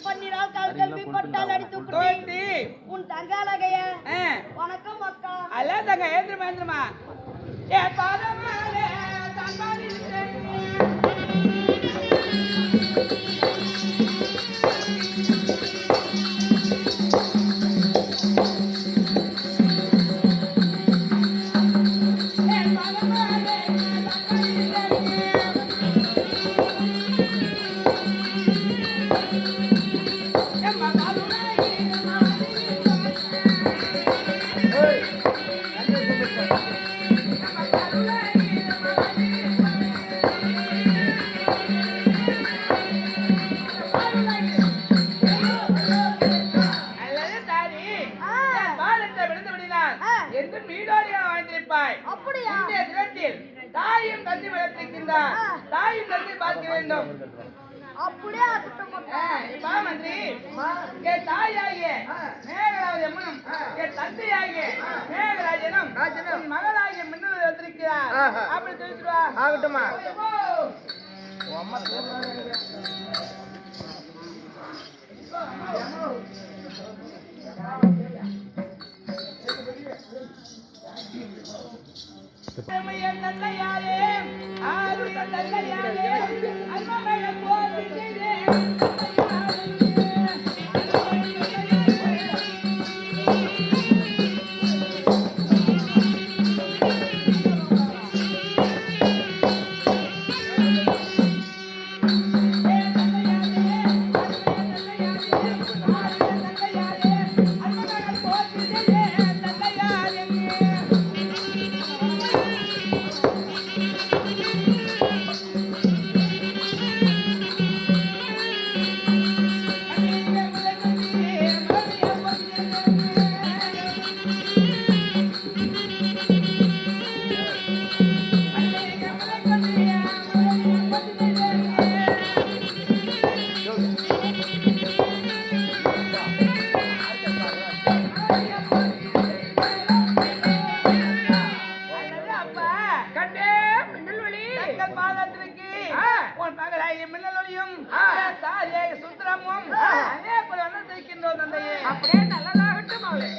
பண்ணினால் கல்வி பட்டால் அடித்து குட்டி உன் தங்காலகைய வணக்கம் அக்கா அல்ல தங்க ஏந்திரமா ஏ பாதமாலே தன்பாடி தாயும் தந்தை வளர்த்திருக்கின்றார் தாயும் தந்தை பார்க்க வேண்டும் அப்படியே மந்திரி என் தாயாகிய மேகராஜ அம்மனும் என் தந்தையாகிய மேகராஜனும் மகளாகிய மின்னல் வந்திருக்கிறார் அப்படி சொல்லிடுவா ஆகட்டுமா தந்தையாரே ஆறு தந்தையாரே அம்மாவை போதிக்கிறே அப்படியே நல்லதாகட்டும் அவளே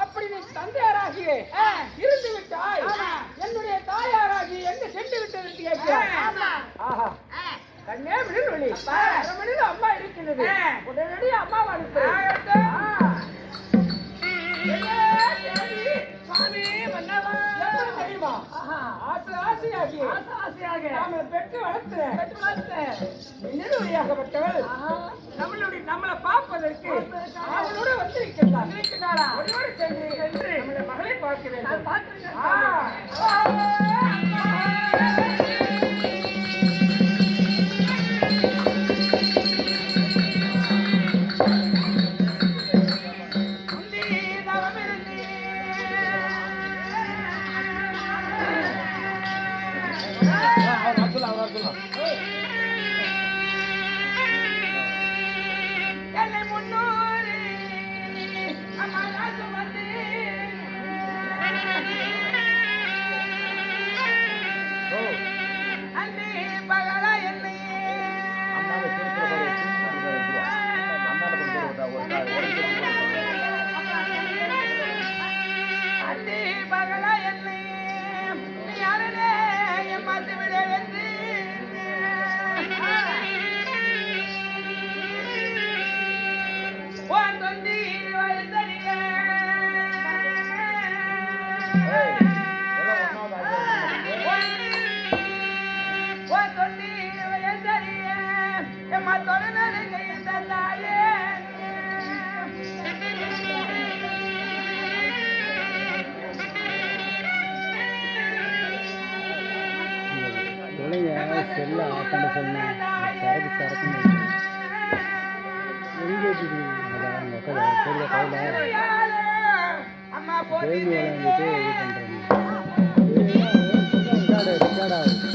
அப்படி நீ தந்தையாராகி இருந்து விட்டாய் என்னுடைய தாயாராகி எங்க சென்று விட்டது கேட்கிறேன். கண்ணே விடுவழி அம்மா இருக்கிறது உடனடி அம்மாவை அனுப்புறேன். சுவாமி மன்னவா தெரியுமா ஆசையாக நாம பெற்று வளர்த்த மின்னலுடையாகப்பட்டவள் நம்மளை பார்ப்பதற்கு அவளோட வந்திருக்கிறாளா ஒருவரு சென்று நம்மளை மகளை பார்க்க வேண்டும். செல்ல ஆட்டண்ட சொன்னேன் சரக்கு எங்கே அதான் பெரிய கையில் கேள்வி விளையாண்டுட்டு இது பண்ணுறேன் ரெக்கார்ட் ஆகுது.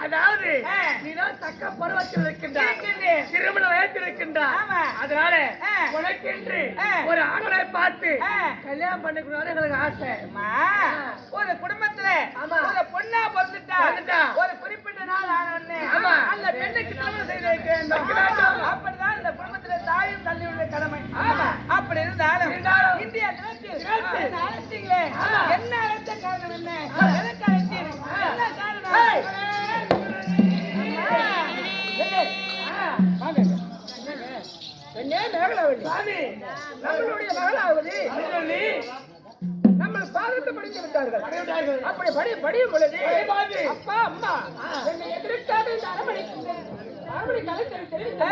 அதாவது நீதான் தக்க பருவத்தில் இருக்கின்றாய், திருமண வயத்தில் இருக்கின்றாய். அதனால உனக்கென்று ஒரு ஆணை பார்த்து கல்யாணம் பண்ணிக்கணும்னு எங்களுக்கு ஆசை. ஒரு குடும்பத்துல ஒரு பொண்ணா பிறந்துட்டா ஒரு குறிப்பிட்ட நாள் ஆனே அந்த பெண்ணுக்கு திருமணம் செய்து வைக்க வேண்டும். அப்படிதான் இந்த குடும்பத்துல தாயும் தந்தையுடைய கடமை. அப்படி இருந்தாலும் இந்திய தினத்தில் அழைச்சிங்களே, என்ன அழைத்த காரணம் என்ன? எதற்கு அழைத்தீங்க? என்ன காரணம்? நம்மளுடைய மகளாவது நம்ம பாதத்தை படித்து விட்டார்கள். அப்படி படியும் பொழுது அப்பா அம்மா என்னை எதிர்க்காத இந்த அரமணி கழுத்தை தெரிவித்த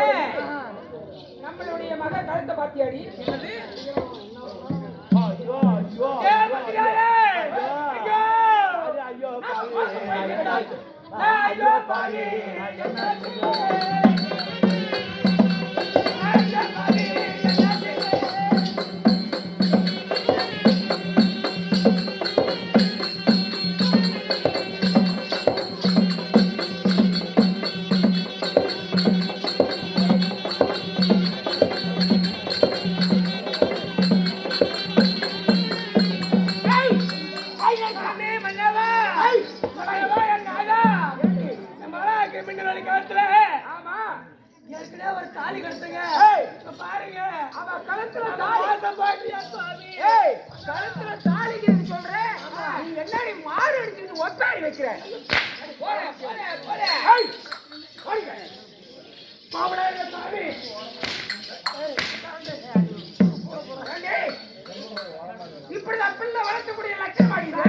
நம்மளுடைய மக கழுத்தை பாத்தியாடி ஒரு தாலி கட்டுங்க பாருங்க. அவ கழுத்துல கழுத்துல தாலிக்கு சொல்றேன். நீ என்னடி மாடு அடிச்சுட்டு ஒத்தாடி வைக்கிற? இப்படிதான் பிள்ளை வளர்க்கக்கூடிய லட்சம் ஆடிது.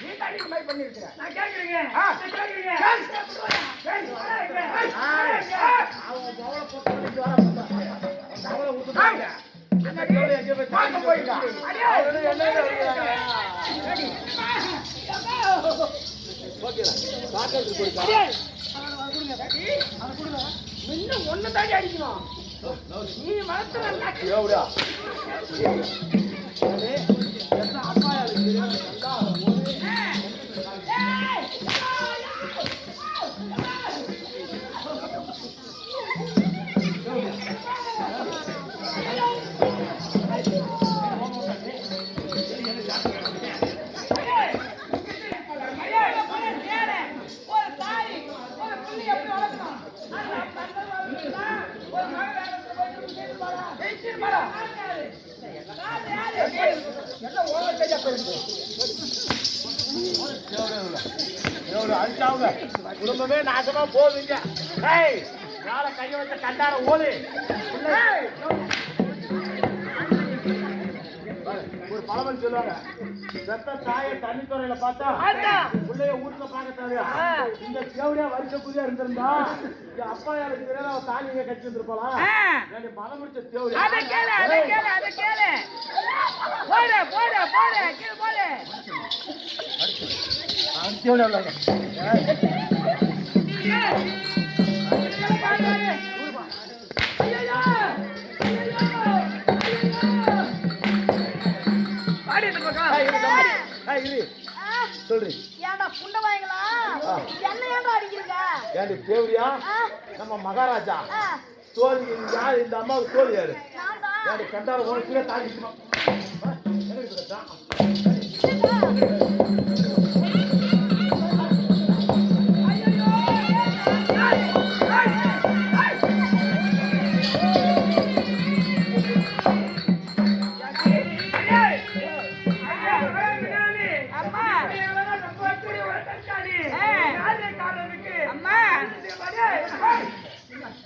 நீ தாண்டி இந்த மாதிரி பண்ணிருக்கிற. நான் கேட்கிறீங்க இன்னும் ஒண்ணு தாண்டி அடிக்கணும். நீ வளர்த்து குடும்பமே நாசமா போகுதுங்க. நாளை கைய வச்ச கண்டார ஓடு. ஒரு பழமொழி சொல்லுவாங்க, செத்த தாயை தண்ணித்துறையில பார்த்தா பிள்ளைய ஊருக்கு பார்க்க தேவையா? இந்த தேவையா வருஷ புதியா இருந்திருந்தா அப்பா எனக்கு தெரியாத அவன் தாலியை கட்டி வந்துருப்பாளா? மனம் முடிச்ச தேவையா சொல்றீ ஏன்டா புண்ட வாங்களா? என்ன ஏன்டா அடிக்கிறீங்க? ஏன்டி தேவரியா? நம்ம மகாராஜா தோல் யார்? இந்த அம்மாவுக்கு தோல் யாரு? ஏன்டி கண்டார உனக்கு தாங்கிக்குமா?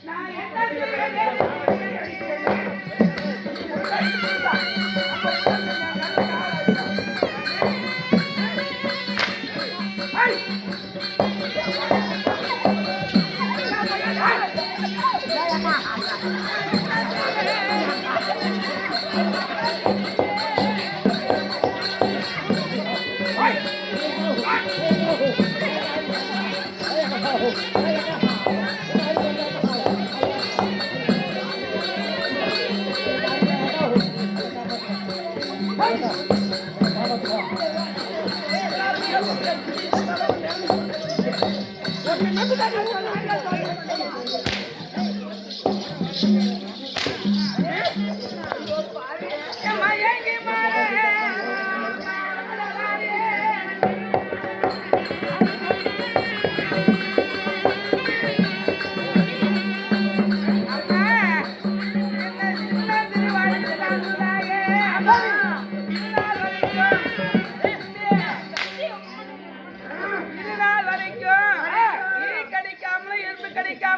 நான் என்ன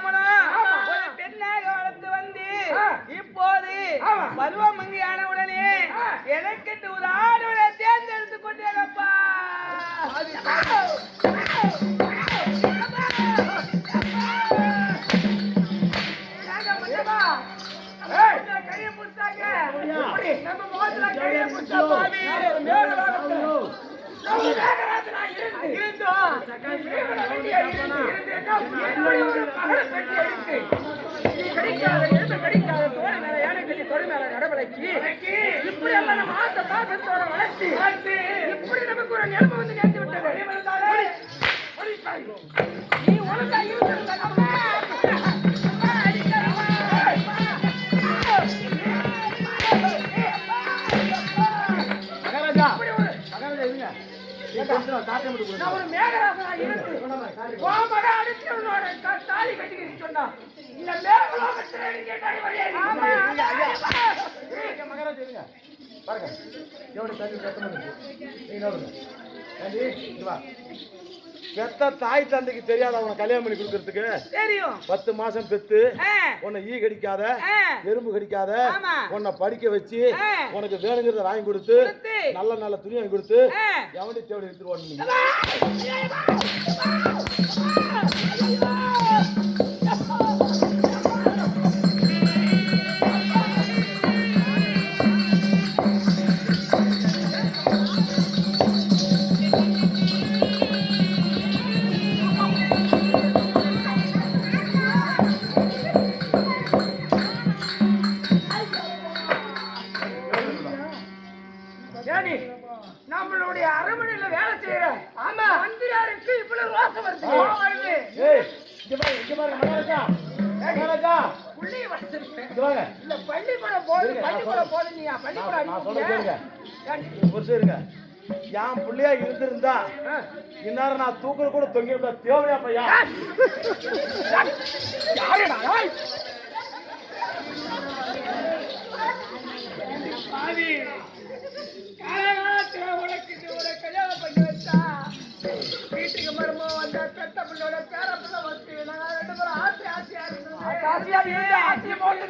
நாமளும் ஒரு பெண்ணாக வளர்த்து வந்து இப்போது பருவமங்கையான உடனே எனக்கென்று ஒரு ஆடோட தேர்ந்தெடுத்து கொண்டேனப்பா. கையை புடிச்சாங்க நம்ம மோதிர கையை புடிச்சா பாவி நான் ஒரு மேகராசனா இருந்து கோமக அடிச்சவனோட தாலி கட்டிக்கிட்டு சொன்னா இந்த மேகலோகத்துல நீங்க டைவரே மகாராஜ் இருங்க பாருங்க எவ்வளவு தண்ணி சத்தம் நீங்க நோடுங்க ஏண்டி இங்க வா பெத்த தாய் தந்தைக்கு தெரியாத அவனை கல்யாணம் பண்ணி கொடுக்கறதுக்கு தெரியும் 10 மாசம் பெத்து உன்னை ஈ கடிக்காத எறும்பு கடிக்காத உன்னை படிக்க வச்சு உனக்கு வேணுங்கிறத வாங்கி கொடுத்து நல்ல நல்ல துணி வாங்கி கொடுத்து எவனி தேடி எடுத்துருவான்னு நம்மளுடைய அரண்மனையில வேலை செய்யற ஆமா மந்திரியாருக்கு இவ்வளவு ரோசம் வருது. மகாராஜா புள்ளைய வச்சிருக்கேன் இல்ல பள்ளிக்கூடம் போது நீ பள்ளிக்கூடம் இருங்க என் பிள்ளையா இருந்திருந்தா இந்நேரம் நான் தூக்குற கூட தொங்கிருந்தா தேவையா பையா உனக்கு கல்யாணம் பண்ணி வச்சா வீட்டுக்கு மருமோ வந்த பெத்த பிள்ளோட பேர பிள்ளை வச்சு நாங்க 2 பேரும் ஆசையா இருந்தோம். ஆசையை போட்டு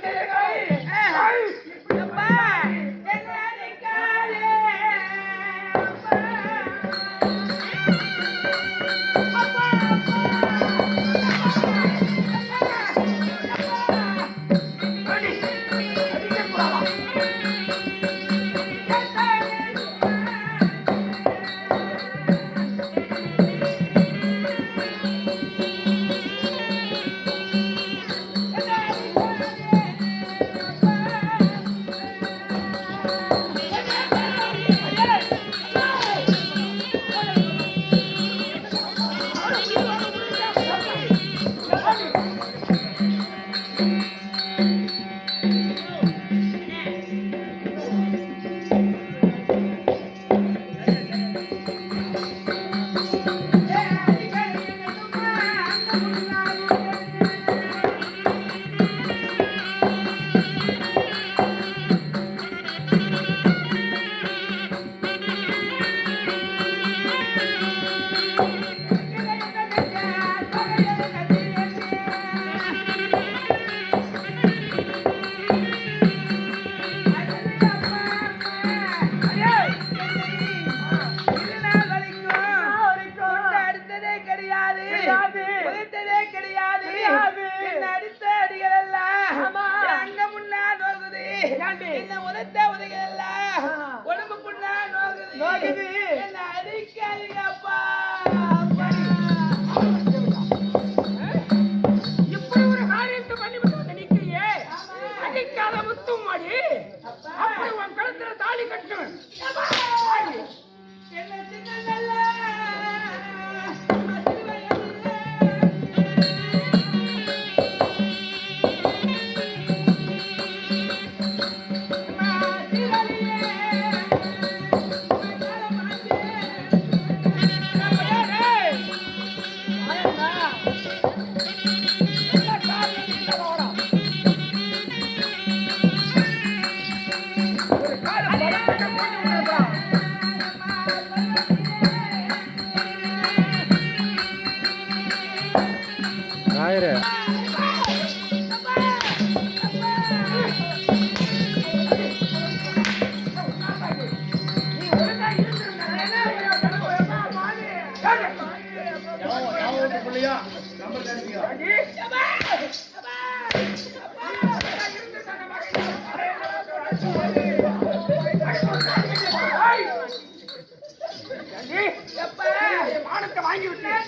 மானத்தை வாங்கி விட்டேன்.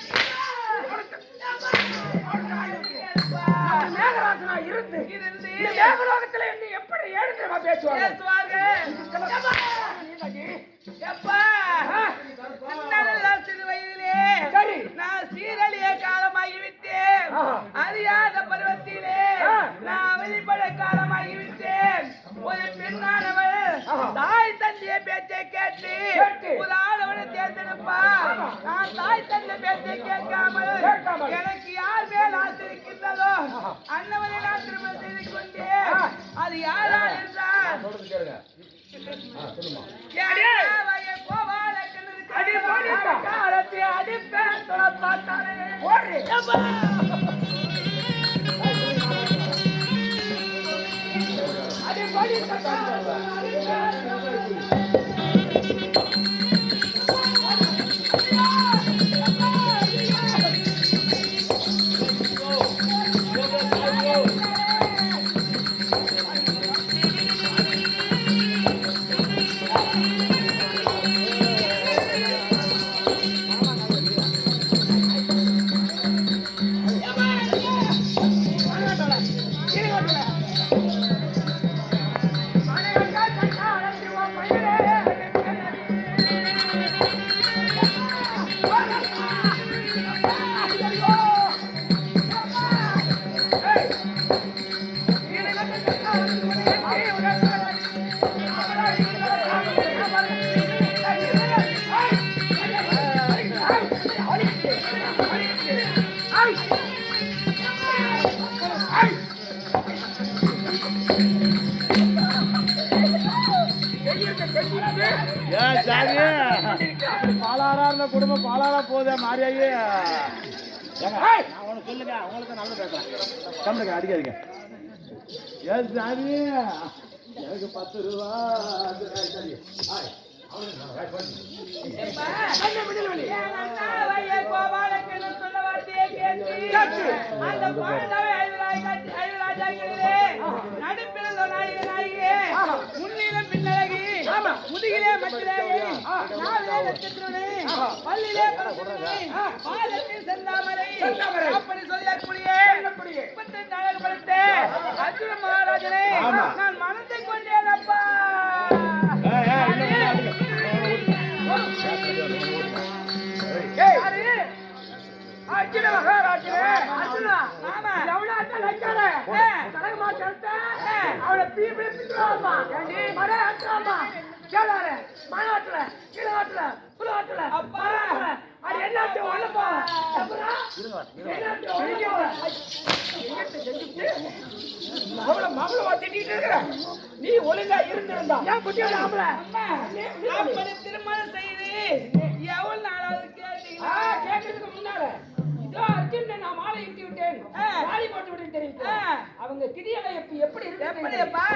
மேகராசனா இருந்து மேகலோகத்துல என்ன எப்படி எழுந்துமா பேசுவாங்க? சிறு வயதிலே நான் சீரழிய காலமாகிவிட்டேன். அறியாத பருவத்திலே நான் வெளிப்பட காலமாகிவிட்டேன். ஒரு பெண்ணானவள் தாய் தந்தைய பேச்சை கேட்டு ஒரு ஆடவனை தேர்ந்தெடுப்பா. நான் தாய் தந்தை பேச்சை கேட்காமல் எனக்கு யார் மேல் ஆசிரிக்கின்றதோ அன்னவனை நான் திருமணம் செய்து கொண்டேன். அது யாரா என்றால் ஏன் சாமி பாலாரா இருந்த குடும்பம் பாலாரா போதே மாறியாயி. நான் உனக்கு சொல்லுங்க, உங்களுக்கு நல்லது பேசுறேன். கம்முங்க, அடிக்காதீங்க. ஏன் சாமி எனக்கு 10 ரூபா முன்னிலும் பின்னழகி முதுகிலே மற்றழகி நாவிலே நட்சத்திரனே பல்லிலே பரசுரனே பாதத்தில் செந்தாமரை அப்படி சொல்லக்கூடிய 32 அழகு படைத்த அர்ஜுன மகாராஜனே நான் மனத்தை கொண்டேன் அப்பா. அர்ஜுன மகாராஜனே அர்ஜுனா ஆமா எவனாட்ட லக்கார தரகமா சொல்லிட்ட அவளை பீபிள பிட்டுறாமா ஏண்டி மர அட்றாமா கேளார மாநாட்டுல கீழாட்டுல புலாட்டுல அப்பா அது என்னாச்சு வளப்பா அப்பறா என்னாச்சு வளப்பா மகள வாத்திட்டு இருக்கற நீ ஒழுங்கா இருந்திருந்தா ஏன் புட்டியோட ஆம்பள அப்படி திருமணம் செய்து எவ்வளவு நாளாவது கேட்டீங்க? கேட்கறதுக்கு முன்னால அர்ஜுன் நான் மாலை இட்டி விட்டேன் மாலை போட்டு விட்டேன் தெரியுமா? அவங்க கிதியலை எப்படி இருக்கு எப்படிப்பா?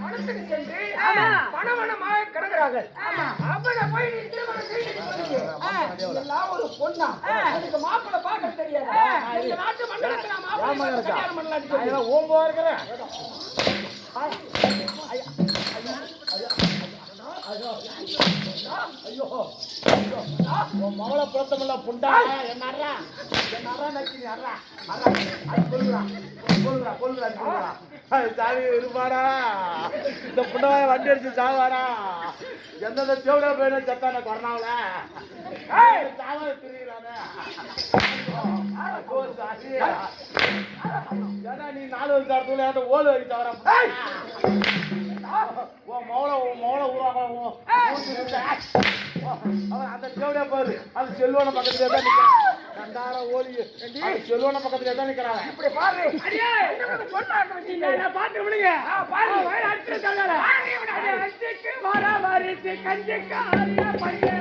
பணத்துக்கு சென்று பணவனமாக கிடக்குறாங்க. அவனை போய் நீ திருமணம் செய்து எல்லாம் ஒரு பொண்ணா அதுக்கு மாப்பிள்ளை பார்க்க தெரியாது. இந்த நாட்டு மண்டலத்தில் நான் மாப்பிள்ளை கல்யாணம் பண்ணலாம் ஓம்பா இருக்கிறேன். ஐயோ உன் மவளை பொருத்தமில்ல புண்டா என்னறா நக்கி அறா கொல்லுறா சாமி இருப்பாடா. இந்த புண்டவாய வண்டி அடிச்சு சாவாடா. எந்தெந்த தேவடா போயிடும் செத்தான கொரோனாவில சாவா திரிகிறானே. ஏன்னா நீ 4 வருஷத்துல ஓடு வரி தவற உன் மவளை உருவாக அவன் அந்த தேவடியா பாரு. அது செல்வன பக்கத்துல தான் நிக்கிறான். கண்டார ஓடி செல்வன பக்கத்துல தான் நிக்கிறான். இப்படி பாரு பாட்டு விடுங்க பாரு அடிச்சு வாரா வாரிசு கஞ்சிக்கு ஆரியா பையன்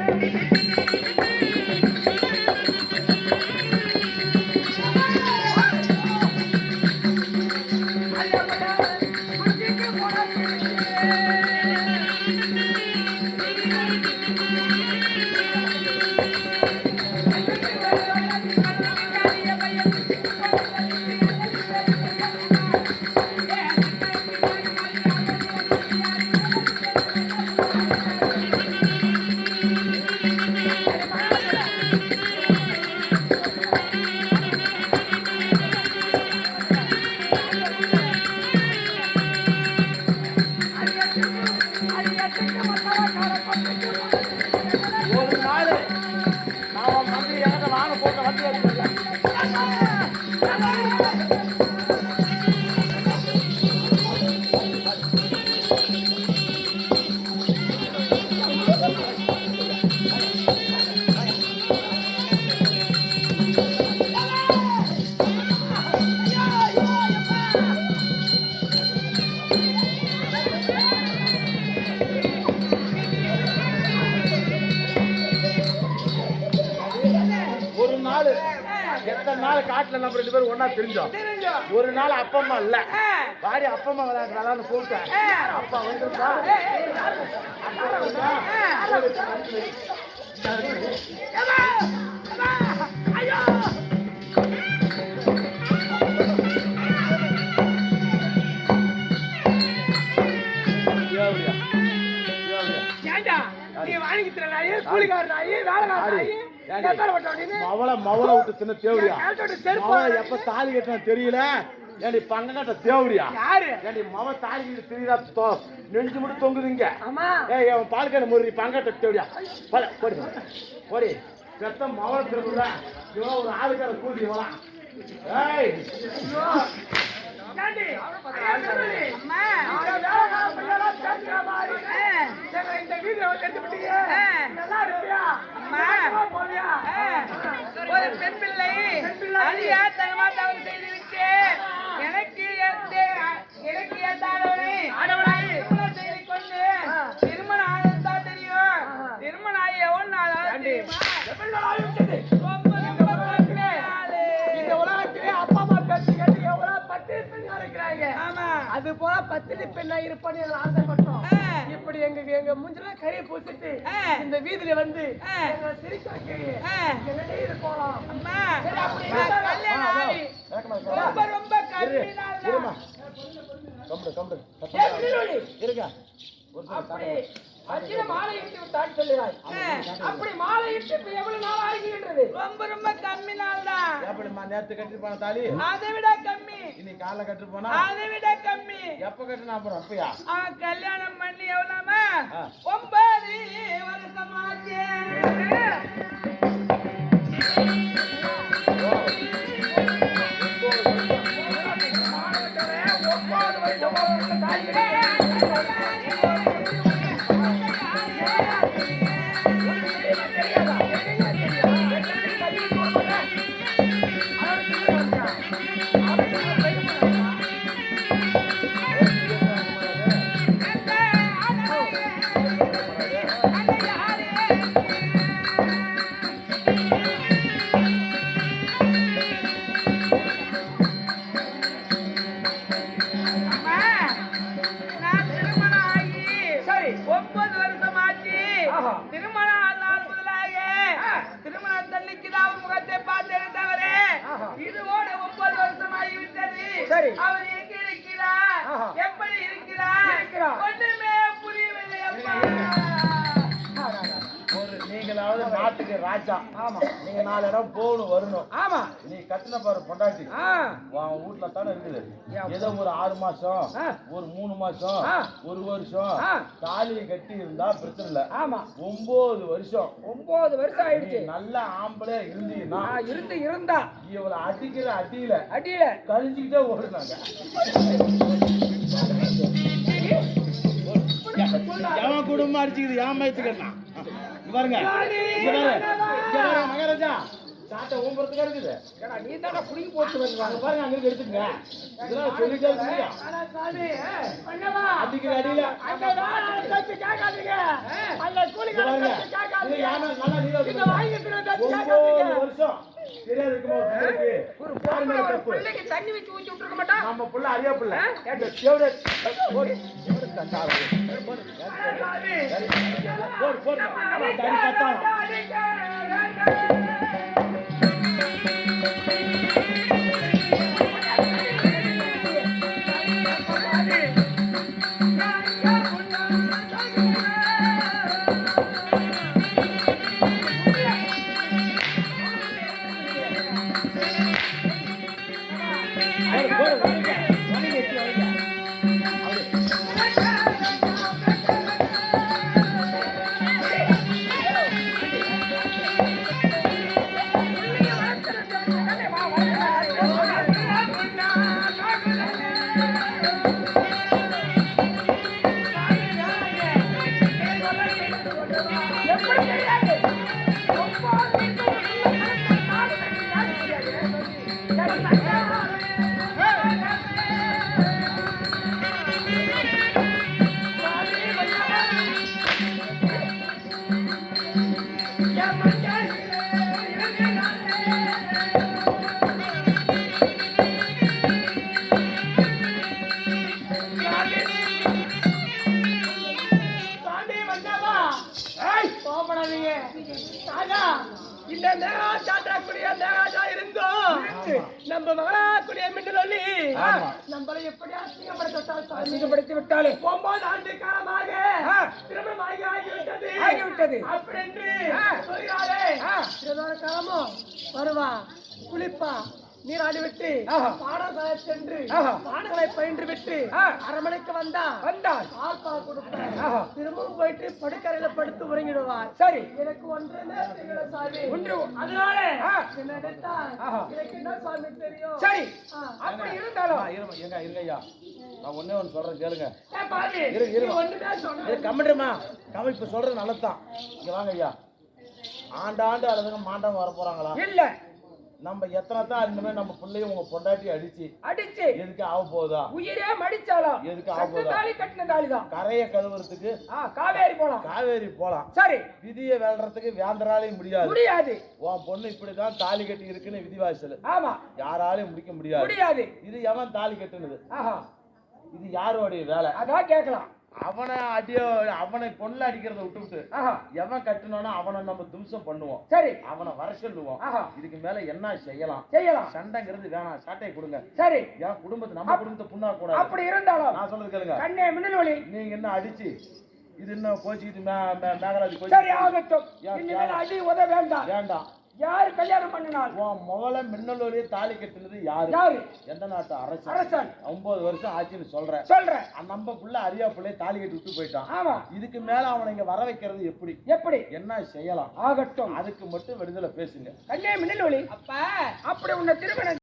ஒரு நாள் எத்தனை நாள் காட்டுல நம்ம 2 பேரும் ஒண்ணா தெரிஞ்சோம். ஒரு நாள் அப்பா அம்மா இல்ல, வாடி அப்பா அம்மா விளையாடுறான்னு கூப்பிட்டேன். அப்பா வந்துருந்தா மவளை விட்டு தின்ன தேவடியா? எப்ப தாலி கட்டின தெரியல. ஏண்டி பங்கட்ட தேவடியா? ஏண்டி மவ தாலி கட்டி தெரியல, நெஞ்சு மட்டும் தொங்குதுங்க. ஏய் அவன் பால் கேன முறி பங்கட்ட தேவடியா? போடி பெத்த மவளை திரும்புல இவன் ஒரு ஆளுக்கார கூட்டி இவலாம். ஏய் ஒரு பெண் பிள்ளை அழியா தகமா தவறு செய்து விட்டு எனக்கு ஏத்தாடவனை திருமணம் செய்து கொண்டு திருமணம் ஆனதான் தெரியும். திருமணம் ஆகி எவ்வளவு நாள் இந்த உலகத்திலே அப்பா அம்மா பேச்சு கேட்டு எவ்வளவு பத்து பெண் இருக்கிறாங்க. அது போல பத்தினி பெண்ணா இருப்பான்னு ஆசைப்பட்டோம். இப்படி எங்க மூஞ்சில கறியை பூசிட்டு இந்த வீதியில வந்து சிரிக்க வைக்க போலாம். ரொம்ப ரொம்ப அப்படி மாலையிட்டு எவ்வளவு நாள் ஆகின்றது? ரொம்ப ரொம்ப கம்மி நாள் தான். எப்படிமா நேத்து கட்டி போன தாலி அதை விட கம்மி. இன்னைக்கு காலைல கட்டு போனா அதை விட கம்மி. எப்ப கட்டினா அப்புறம் அப்பயா? கல்யாணம் பண்ணி எவ்வளவுமா 9 வருஷமாச்சு. திருமணம் ஆனாலும் முதலாக திருமணம் தள்ளிக்குதான் முகத்தை பார்த்தேன் தவிர இதோட 9 வருஷம் ஆகிவிட்டது. அவர் எங்க இருக்கிறார், எப்படி இருக்கிறார் ஒண்ணுமே புரியவில்லை. நீங்களாவது நாட்டுக்கு ராஜா. ஆமா, நீங்க 4 இடம் போகணும் வரணும். ஆமா, நீ கட்டின பாரு பொண்டாட்டி உன் வீட்டுல தானே இருக்குது. ஏதோ ஒரு 6 மாசம், ஒரு 3 மாசம், ஒரு வருஷம் தாலியை கட்டி இருந்தா பிரச்சனை இல்ல. ஆமா, 9 வருஷம். 9 வருஷம் ஆயிடுச்சு. நல்ல ஆம்பளை இருந்தீங்கன்னா இருந்தா இவளை அடிக்கிற அடியில கழிஞ்சுக்கிட்டே ஓடுனாங்க. எவன் குடும்பம் அடிச்சுக்குது ஏன் பயத்துக்கா? பாருங்க மகாராஜா சாட்டை ஊம்புறதுக்கா இருக்குது. நீ தானே புடிங்கி போட்டு வருவாங்க பாருங்க, அங்க இருந்து எடுத்துங்க. இதெல்லாம் சொல்லிட்டே அடிக்கிற அடியில வருஷம் தெரியாது இருக்குமா? தண்ணி வச்சு ஊற்றி விட்டுருக்க மாட்டான் நம்ம புள்ள அறியா புள்ள Come on. கோபப்படாதீங்க. ராஜா, இந்த நேரா சாட்டாக்குடிய நேராஜா இருந்தோம். நம்ம மகளாக்குடிய மின்னலொலி நம்மளை எப்படி அசிங்கப்படுத்தி விட்டாலே 9 ஆண்டு காலமாக திருமணமாகி ஆகிவிட்டது அப்படின்னு சொல்கிறாரே. இதோட காலமும் வருவா, குளிப்பா, நீராடி விட்டு பாடசாலை சென்று பாடங்களை பயின்று விட்டு அரண்மனைக்கு வந்தால் ஆல்பால் கொடுப்பேன். திரும்பவும் போயிட்டு படுக்கறையில படுத்து உறங்கிடுவார். சரி, எனக்கு ஒன்று சாமி ஒன்று. அதனால என்ன நினைத்தால் எனக்கு என்ன சாமி தெரியும். சரி, அப்படி இருந்தாலும் இருங்க ஐயா, நான் ஒண்ணே ஒன்று சொல்றேன் கேளுங்க. ஒண்ணுமே சொல்றேன். கம்மிடுமா கம்மி, இப்ப சொல்றது நல்லதுதான். இங்க வாங்க ஐயா, ஆண்டாண்டு அழுதுங்க மாண்டவங்க வர போறாங்களா? இல்ல, நம்ம எத்தனை தான் இனிமே நம்ம பிள்ளையும் உங்க பொண்டாட்டி அடிச்சு எதுக்கு ஆக போகுதா? உயிரே மடிச்சாலும் எதுக்கு ஆக போகுதா? தாலி கட்டின தாலிதான். கரையை கழுவுறதுக்கு காவேரி போலாம். சரி, விதியை வெல்றதுக்கு வேந்தராலையும் முடியாது. உன் பொண்ணு இப்படிதான் தாலி கட்டி இருக்குன்னு விதிவாசல். ஆமா, யாராலையும் முடிக்க முடியாது. இது எவன் தாலி கட்டுனது? இது யாரோடைய வேலை? அதான் கேட்கலாம். அவனை பொண்ணு அடிக்கிறத விட்டுவிட்டு எவன் கட்டணும்னா அவனை நம்ம தும்சம் பண்ணுவோம். சரி, அவனை வர சொல்லுவோம். இதுக்கு மேல என்ன செய்யலாம்? சண்டைங்கிறது வேணாம், சாட்டையை கொடுங்க. சரி, என் குடும்பத்தை நம்ம குடும்பத்தை புண்ணா கூட அப்படி இருந்தாலும் நான் சொல்றது கேளுங்க. கண்ணே மின்னல் ஒளி, நீங்க என்ன அடிச்சு இது இன்னும் கோச்சிக்கிட்டு மேகராஜ் சரி ஆகட்டும். அடி உத வேண்டாம். யாரு கல்யாணம் பண்ணினால் முதல்ல மின்னலூரியே தாலி கட்டுனது யாரு? எந்த நாட்டு அரசன்? 9 வருஷம் ஆச்சுன்னு சொல்றேன். நம்ம புள்ள அரியா பிள்ளை தாலி கட்டி விட்டு போயிட்டான். ஆமா, இதுக்கு மேல அவனை இங்க வர வைக்கிறது எப்படி என்ன செய்யலாம்? ஆகட்டும், அதுக்கு மட்டும் விடுதலை பேசுங்க. கண்ணே மின்னல் ஒளி. அப்ப அப்படி உன்னை திருமணம்